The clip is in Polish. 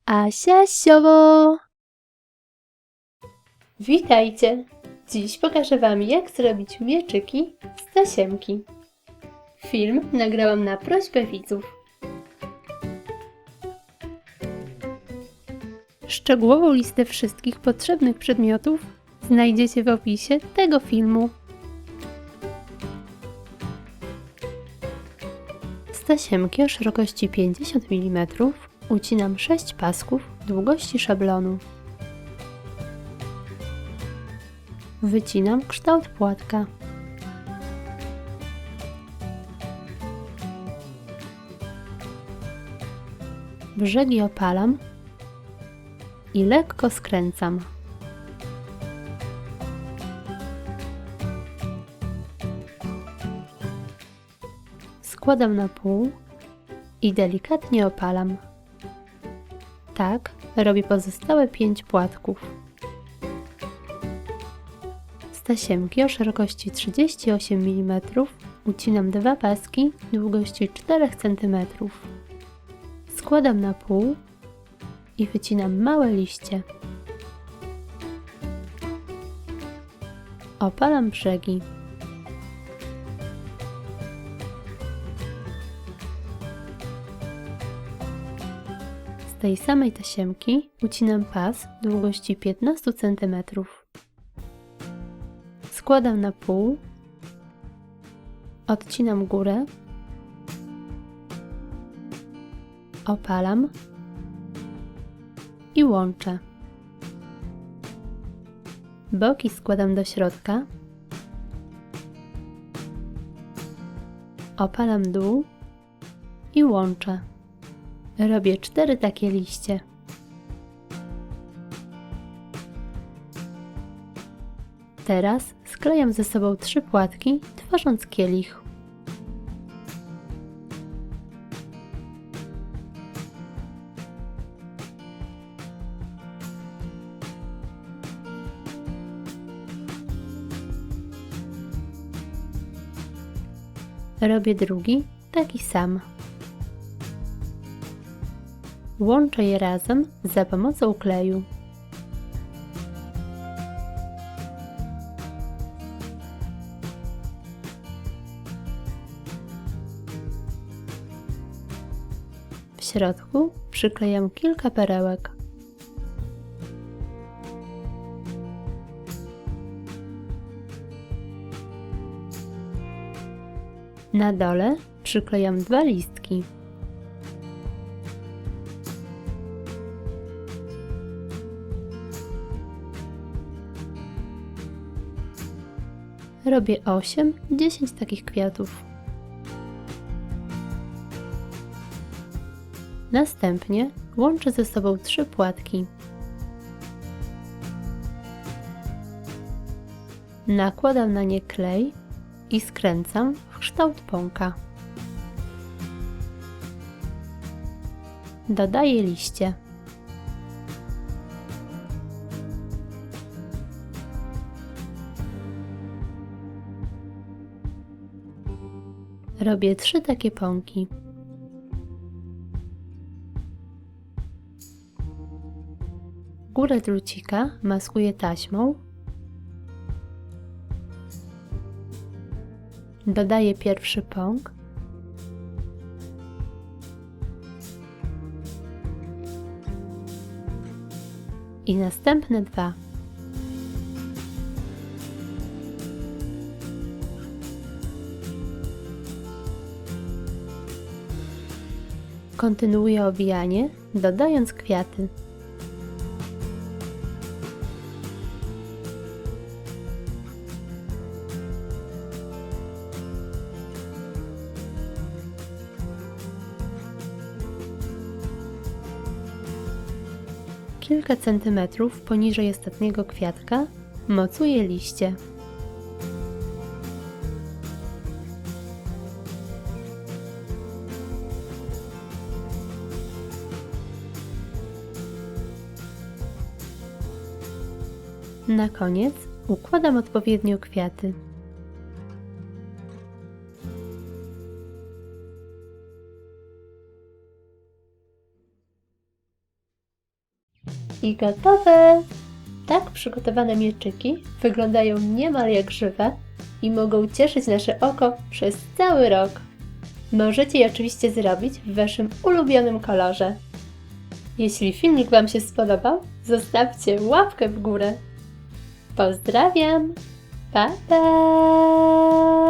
Asia Siowo! Witajcie! Dziś pokażę Wam, jak zrobić mieczyki z tasiemki. Film nagrałam na prośbę widzów. Szczegółową listę wszystkich potrzebnych przedmiotów znajdziecie w opisie tego filmu. Z tasiemki o szerokości 50 mm ucinam 6 pasków długości szablonu. Wycinam kształt płatka. Brzegi opalam i lekko skręcam. Składam na pół i delikatnie opalam. Tak robię pozostałe 5 płatków. Z tasiemki o szerokości 38 mm ucinam 2 paski długości 4 cm. Składam na pół i wycinam małe liście. Opalam brzegi. Z tej samej tasiemki ucinam pas długości 15 cm. Składam na pół, odcinam górę, opalam i łączę. Boki składam do środka, opalam dół i łączę. Robię 4 takie liście. Teraz sklejam ze sobą 3 płatki, tworząc kielich. Robię drugi, taki sam. Łączę je razem za pomocą kleju. W środku przyklejam kilka perełek. Na dole przyklejam 2 listki. Robię 8-10 takich kwiatów. Następnie łączę ze sobą 3 płatki. Nakładam na nie klej i skręcam w kształt pąka. Dodaję liście. Robię 3 takie pąki. Górę drucika maskuję taśmą. Dodaję pierwszy pąk. I następne 2. Kontynuuję owijanie, dodając kwiaty. Kilka centymetrów poniżej ostatniego kwiatka mocuję liście. Na koniec układam odpowiednio kwiaty. I gotowe! Tak przygotowane mieczyki wyglądają niemal jak żywe i mogą cieszyć nasze oko przez cały rok. Możecie je oczywiście zrobić w Waszym ulubionym kolorze. Jeśli filmik Wam się spodobał, zostawcie łapkę w górę. Pozdrawiam! Pa, pa!